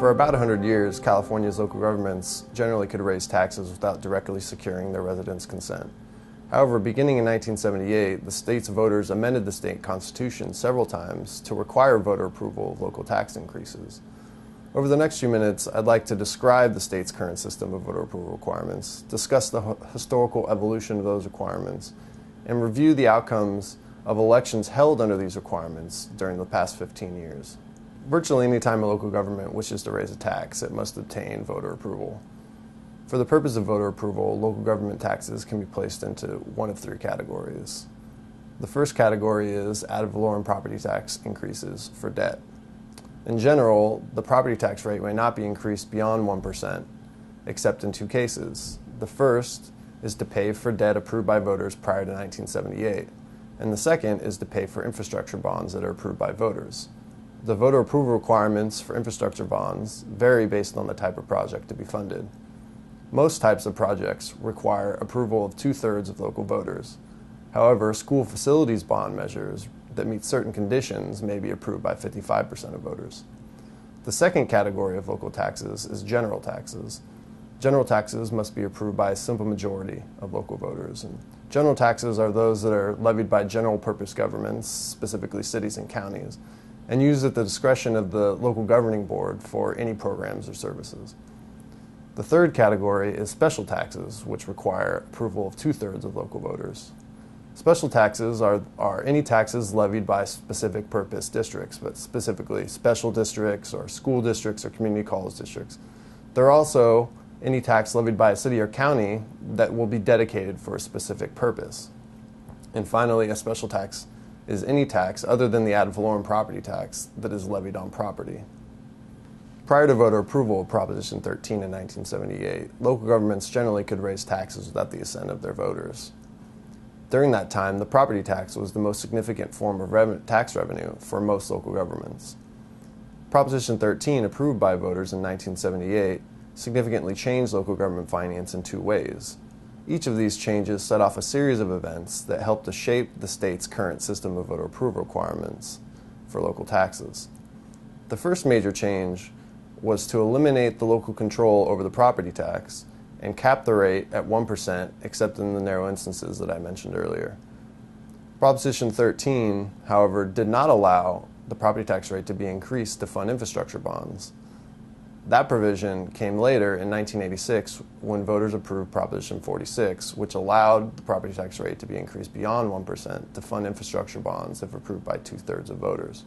For about 100 years, California's local governments generally could raise taxes without directly securing their residents' consent. However, beginning in 1978, the state's voters amended the state constitution several times to require voter approval of local tax increases. Over the next few minutes, I'd like to describe the state's current system of voter approval requirements, discuss the historical evolution of those requirements, and review the outcomes of elections held under these requirements during the past 15 years. Virtually any time a local government wishes to raise a tax, it must obtain voter approval. For the purpose of voter approval, local government taxes can be placed into one of three categories. The first category is ad valorem property tax increases for debt. In general, the property tax rate may not be increased beyond 1%, except in two cases. The first is to pay for debt approved by voters prior to 1978, and the second is to pay for infrastructure bonds that are approved by voters. The voter approval requirements for infrastructure bonds vary based on the type of project to be funded. Most types of projects require approval of 2/3 of local voters. However, school facilities bond measures that meet certain conditions may be approved by 55% of voters. The second category of local taxes is general taxes. General taxes must be approved by a simple majority of local voters. And general taxes are those that are levied by general purpose governments, specifically cities and counties, and used at the discretion of the local governing board for any programs or services. The third category is special taxes, which require approval of 2/3 of local voters. Special taxes are any taxes levied by specific purpose districts, but specifically special districts or school districts or community college districts. They're also any tax levied by a city or county that will be dedicated for a specific purpose. And finally, a special tax is any tax other than the ad valorem property tax that is levied on property. Prior to voter approval of Proposition 13 in 1978, local governments generally could raise taxes without the assent of their voters. During that time, the property tax was the most significant form of tax revenue for most local governments. Proposition 13, approved by voters in 1978, significantly changed local government finance in two ways. Each of these changes set off a series of events that helped to shape the state's current system of voter approval requirements for local taxes. The first major change was to eliminate the local control over the property tax and cap the rate at 1%, except in the narrow instances that I mentioned earlier. Proposition 13, however, did not allow the property tax rate to be increased to fund infrastructure bonds. That provision came later in 1986 when voters approved Proposition 46, which allowed the property tax rate to be increased beyond 1% to fund infrastructure bonds if approved by 2/3 of voters.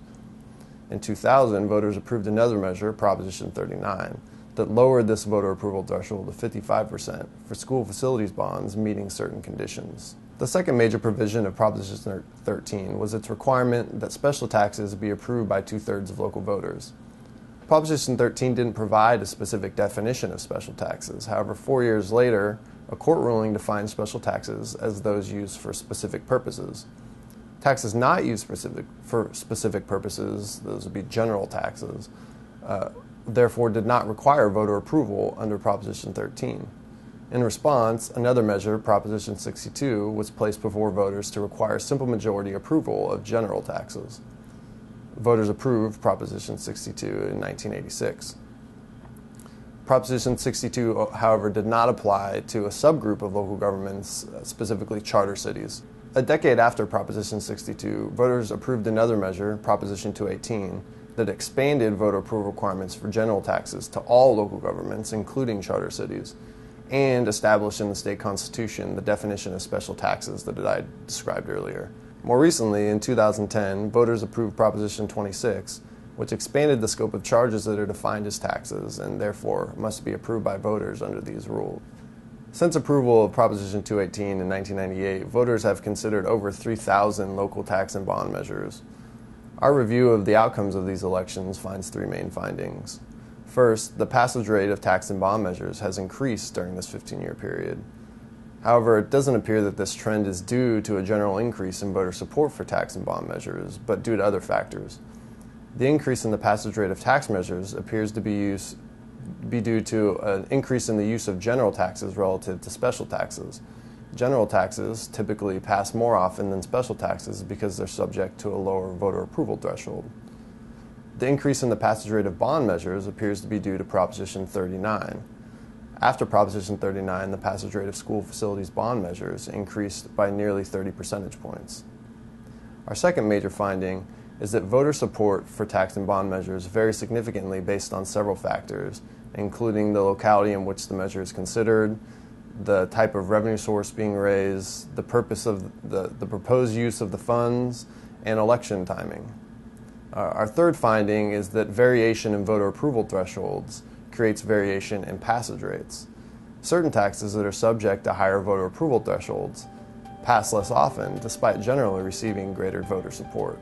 In 2000, voters approved another measure, Proposition 39, that lowered this voter approval threshold to 55% for school facilities bonds meeting certain conditions. The second major provision of Proposition 13 was its requirement that special taxes be approved by 2/3 of local voters. Proposition 13 didn't provide a specific definition of special taxes. However, 4 years later, a court ruling defined special taxes as those used for specific purposes. Taxes not used for specific purposes, those would be general taxes, therefore did not require voter approval under Proposition 13. In response, another measure, Proposition 62, was placed before voters to require simple majority approval of general taxes. Voters approved Proposition 62 in 1986. Proposition 62, however, did not apply to a subgroup of local governments, specifically charter cities. A decade after Proposition 62, voters approved another measure, Proposition 218, that expanded voter approval requirements for general taxes to all local governments, including charter cities, and established in the state constitution the definition of special taxes that I described earlier. More recently, in 2010, voters approved Proposition 26, which expanded the scope of charges that are defined as taxes and therefore must be approved by voters under these rules. Since approval of Proposition 218 in 1998, voters have considered over 3,000 local tax and bond measures. Our review of the outcomes of these elections finds three main findings. First, the passage rate of tax and bond measures has increased during this 15-year period. However, it doesn't appear that this trend is due to a general increase in voter support for tax and bond measures, but due to other factors. The increase in the passage rate of tax measures appears to be due to an increase in the use of general taxes relative to special taxes. General taxes typically pass more often than special taxes because they're subject to a lower voter approval threshold. The increase in the passage rate of bond measures appears to be due to Proposition 39. After Proposition 39, the passage rate of school facilities bond measures increased by nearly 30 percentage points. Our second major finding is that voter support for tax and bond measures varies significantly based on several factors, including the locality in which the measure is considered, the type of revenue source being raised, the purpose of the proposed use of the funds, and election timing. Our third finding is that variation in voter approval thresholds creates variation in passage rates. Certain taxes that are subject to higher voter approval thresholds pass less often, despite generally receiving greater voter support.